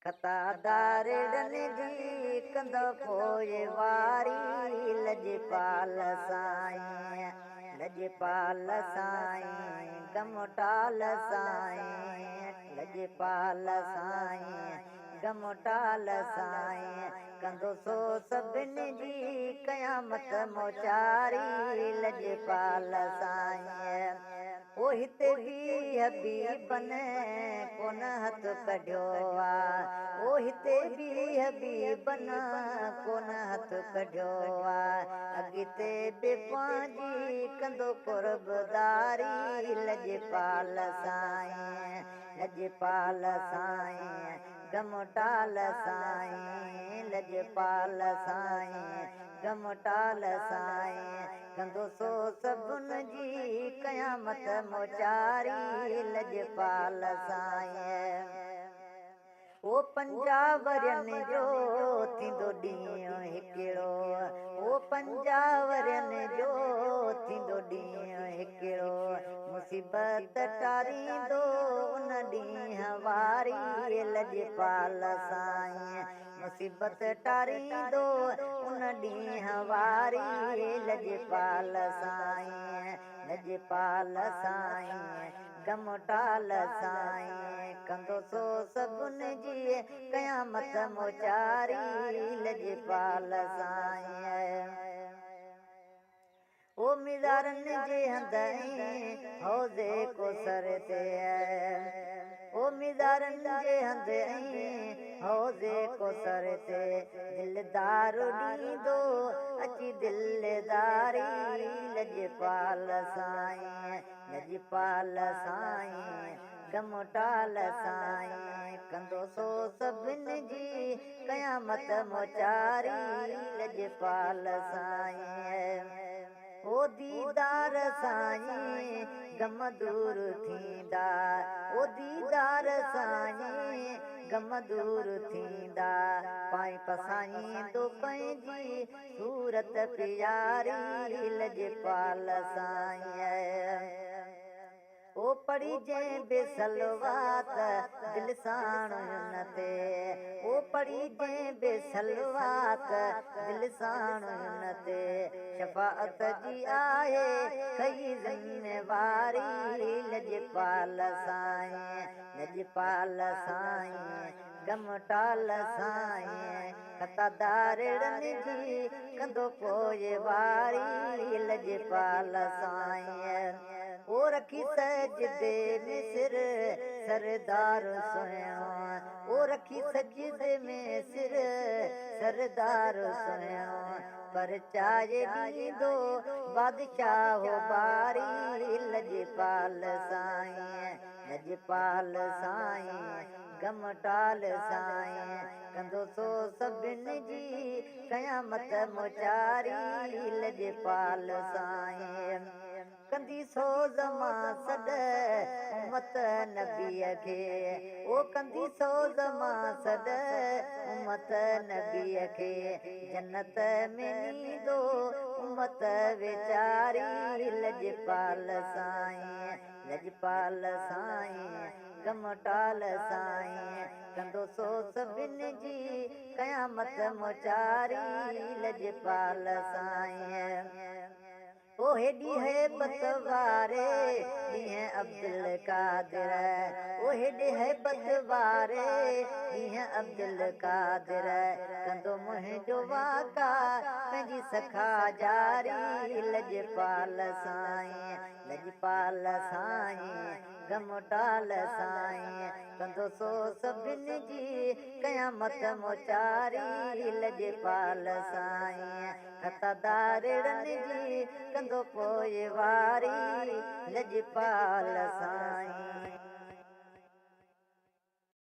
खतादारड़नि जी कंदो पोइवारी लजपाल साईं लजपाल साईं गमटाल साईं लजपाल साईं गमटाल साईं कंदो सो सभिनी जी क़यामत मोचारी लजपाल साईं ओ हिते बि हबीबन कोन हथ कढियो आहे ओ हिते बि हबीबन कोन हथ कढियो आहे अॻिते बि पंहिंजी कंदो कुर्बदारी लजपाल साईं लजपाल साईं गमटाल साईं लजपाल साईं गमटाल साईं कंदो सो सभिनी जी क़यामत मोचारी लजपाल साईं ओ पंजावरनि जो थींदो ॾींहुं हिकिड़ो ओ पंजावरनि जो थींदो ॾींहुं हिकिड़ो मुसीबत टारींदो उन ॾींहुं वारी लजपाल साईं मुसीबत टारींदो उन ॾींहुं वारी लजपाल साईं लजपाल साईं गमटाल साईं कंदो सो सभिनी जी क़यामत मोचारी लजपाल साईं ओ मिज़ारनि जे हंधि हौज़े कोसर ते ओ मिज़ारनि जे हंधि हौज़े कोसर ते दिलदार ॾींदो अची दिलदारी लजपाल साईं लजपाल साईं गमटाल साईं कंदो सो सभिनी जी क़यामत मोचारी लजपाल साईं ओ दीदार साईं गम दूर थींदा ओ दीदार साईं गम दूर थींदा पाई पसाईंदो पंहिंजी सूरत प्यारी लजपाल साईं ओ पढ़ी जंहिं बि सलवात दिलि साण हुन ते ओ पढ़ी जंहिं बि सलवात दिलि साण हुन ते शफ़ाअत जी आहे कई ज़िम्मेवारी लजपाल साईं लजपाल साईं गमटाल साईं खतादारड़नि जी कंदो पोइवारी लजपाल साईं ओ रखी सजदे में सिर सरदार सुहिणो ओ रखी सजदे में सिर सरदार सुहिणो पर चाहे ॾींदो बादशाह बारी लजपाल साईं लजपाल साईं गमटाल साईं कंदो सो सभिनी जी क़यामत मोचारी लजपाल साईं कंदी सोज़ मां सॾ उमत नबीअ खे ओ कंदी सोज़ मां सॾ उमत नबीअ खे जन्नत में नींदो उमत वीचारी लजपाल साईं लजपाल साईं गमटाल साईं कंदो सो सभिनी जी क़यामत मोचारी लजपाल साईं ओ हेॾी हैबत वारे ॾींहुं अब्दुल कादिर ओ हेॾे हैबत वारे ॾींहुं अब्दुल कादिर कंदो मुंहिंजो वाका पंहिंजी सखा जारी लजपाल साईं लजपाल साईं गमटाल साईं कंदो सो सभिनी जी क़यामत मोचारी लजपाल साईं खतादारड़नि जी कंदो पोइवारी लजपाल साईं।